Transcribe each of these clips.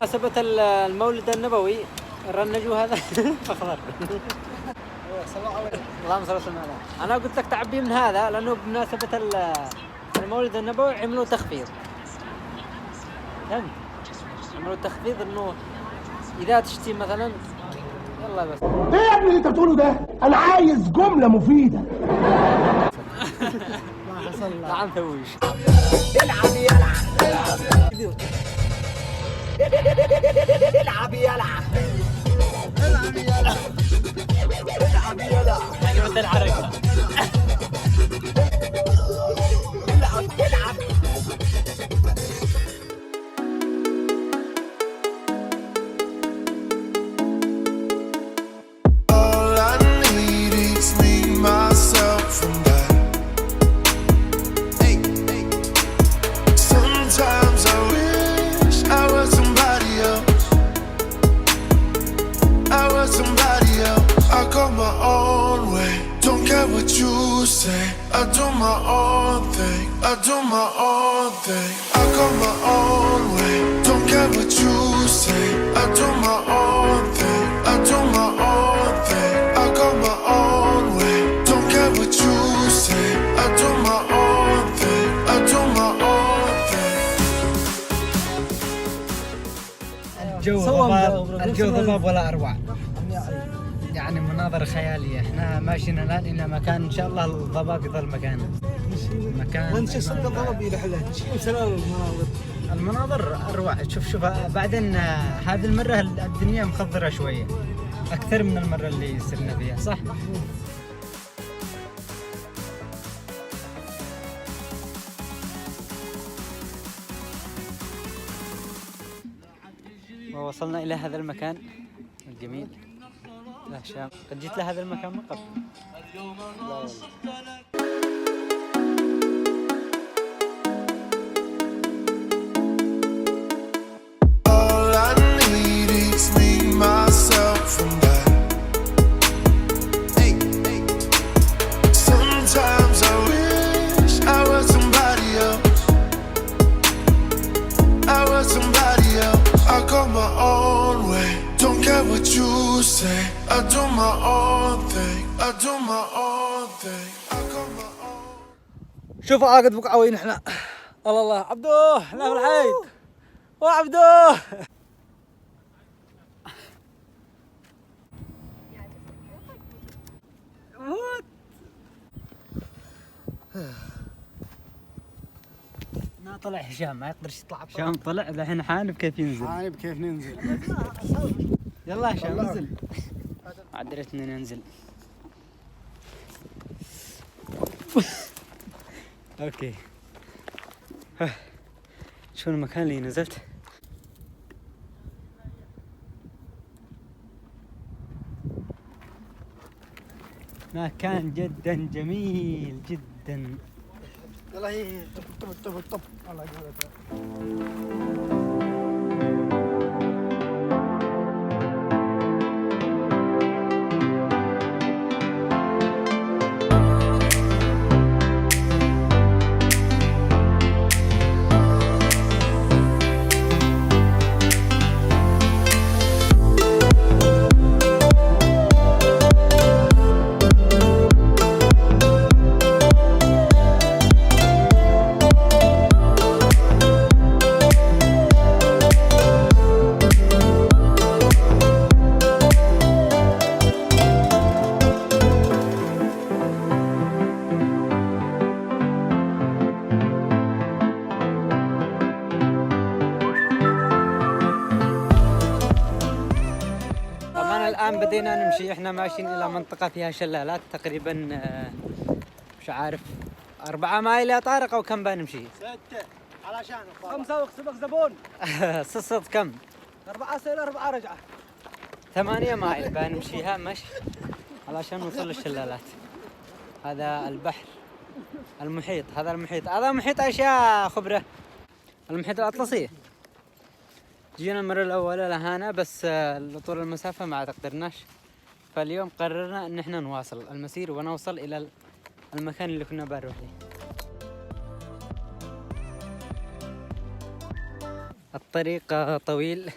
مناسبة المولد النبوي رنجوا هذا فخضر. اللهم صل وسلم على. انا قلت لك تعبي من هذا لانه بمناسبة المولد النبوي عملوا تخفيض. فهمت؟ عملوا تخفيض انه اذا تشتي مثلا يلا بس. ايه يا ابني اللي انت بتقوله ده؟ انا عايز جملة مفيدة. نعم ثويش. العب يلعب العب يلعب العب يلعب العب يلعب مثل الحركة. العب العب All I need is me, myself, and I. Hey, hey. Sometimes I wish I was somebody else. I was somebody else. I go my own way. Don't care what you say. I do my own thing. I do my own thing. I go my own way. Don't care what you say. I do my own thing. I do my own thing. I go my own way. Don't care what you say. I do my own thing. I do my own thing. الجو ضباب ولا أروع. يعني مناظر خيالية. احنا ماشيين الآن إلى مكان إن شاء الله الضباب يظل مكانه. مكان وانت صدق الضباب يرحله وسلام المناظر أروع. شوف بعدين هذه المرة الدنيا مخضرة شوية أكثر من المرة اللي صرنا فيها صح؟ ووصلنا إلى هذا المكان الجميل. لا هشام قد جيت لهذا المكان من قبل. لا والله. All I need is me, myself, and I. Hey, hey. Sometimes I wish I was somebody else. I was somebody else. I go my own way. Don't care what you say. I do my own thing. I do my own thing. I go my own. شوف عاقد بقعوين احنا. الله الله عبدو احنا في الحيط. وعبدو ما طلع هشام ما يقدرش يطلع. هشام طلع الحين حانب كيف ينزل. عانب كيف ننزل؟ يلا هشام انزل. عدلت اني ننزل. اوكي. شو المكان اللي نزلت؟ مكان جدا جميل جدا. يلا هي طب الله يقولك. الآن بدينا نمشي. احنا ماشيين إلى منطقة فيها شلالات تقريبا مش عارف 4 مايل يا طارق أو كم بنمشي؟ 6 علشان 5 وكسبك زبون. صد كم؟ 4 سير 4 رجعة. 8 مايل بنمشيها مشي علشان نوصل للشلالات. هذا البحر المحيط. هذا المحيط. هذا محيط ايش يا خبرة؟ المحيط الأطلسي. جينا المرة الأولى لهنا بس لطول المسافة ما قدرناش فاليوم قررنا ان احنا نواصل المسير ونوصل الى المكان اللي كنا بنروح له. الطريق طويل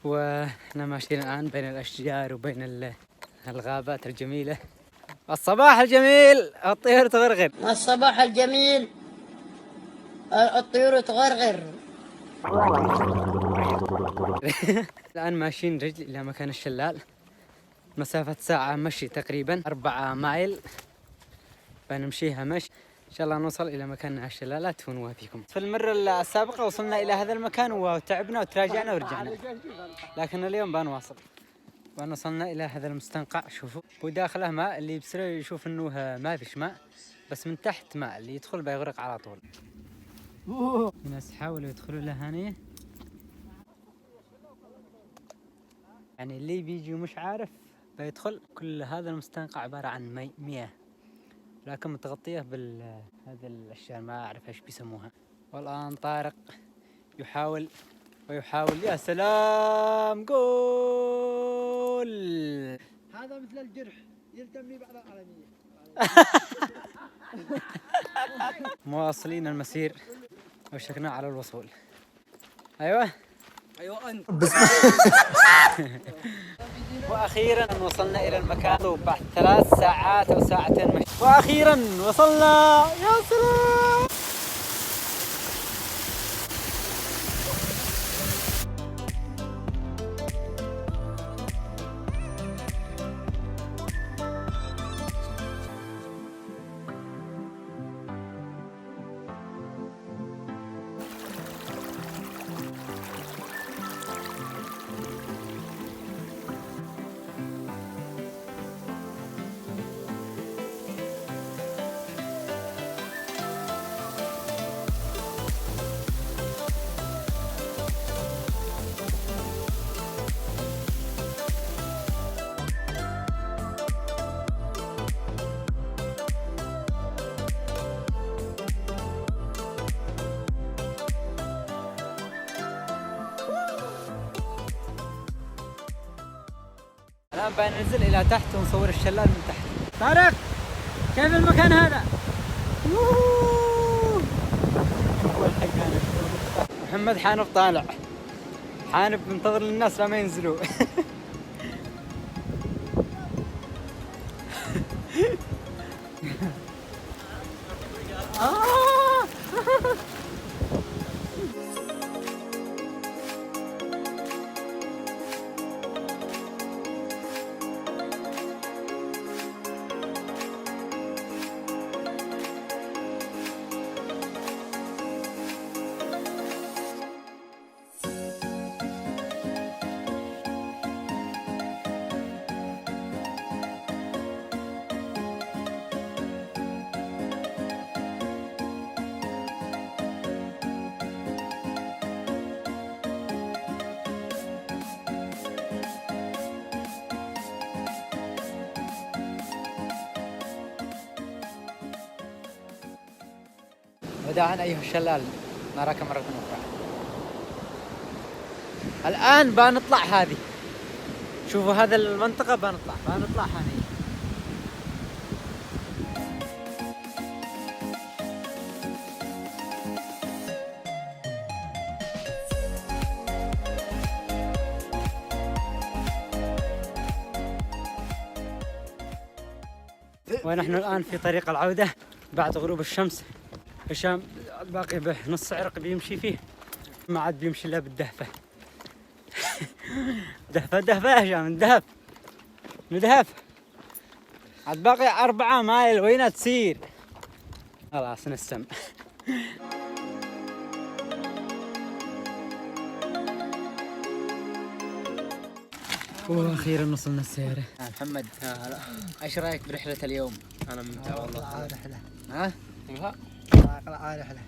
واحنا ماشيين الان بين الاشجار وبين الغابات الجميلة. الصباح الجميل، الطيور تغرغر. الصباح الجميل، الطيور تغرغر. الآن ماشيين رجل إلى مكان الشلال، مسافة ساعة مشي تقريبا 4 مايل بنمشيها مشي. إن شاء الله نوصل إلى مكان الشلالات ونوافيكم. في المرة السابقة وصلنا إلى هذا المكان وتعبنا وتراجعنا ورجعنا، لكن اليوم بنواصل. وصلنا إلى هذا المستنقع، شوفوا وداخله ماء، اللي يبصر يشوف إنه ما فيش ماء بس من تحت ماء، اللي يدخل بيغرق على طول. الناس حاولوا يدخلوا لهانية، يعني اللي بيجي مش عارف بيدخل. كل هذا المستنقع عبارة عن مياه لكن متغطية هذا الأشياء ما أعرف إيش بيسموها. والآن طارق يحاول ويحاول. يا سلام، جول! هذا مثل الجرح يلتمني بعد العالمية. مواصلين المسير وشكنا على الوصول. أيوة أنت. وأخيرا وصلنا إلى المكان بعد 3 ساعات أو 2 ساعات مشي. وأخيرا وصلنا، يا سلام! الآن بننزل إلى تحت ونصور الشلال من تحت. طارق، كيف المكان هذا؟ محمد حانف طالع، حانف منتظر الناس لما ينزلوا. وداعا أيها الشلال، نراك مرة أخرى. الآن بنطلع هذه، شوفوا هذا المنطقة بنطلع هذه. ونحن الآن في طريق العودة بعد غروب الشمس. هشام باقي به نص عرق بيمشي فيه، ما عاد بيمشي إلا بالدهفة. دهفة يا هشام، ندهف. عاد باقي 4 مايل، وين تسير؟ خلاص نسم. واخيرا وصلنا السيارة. محمد، ايش رايك برحلة اليوم؟ أنا ممتع والله. رحلة. ها؟ رحلة.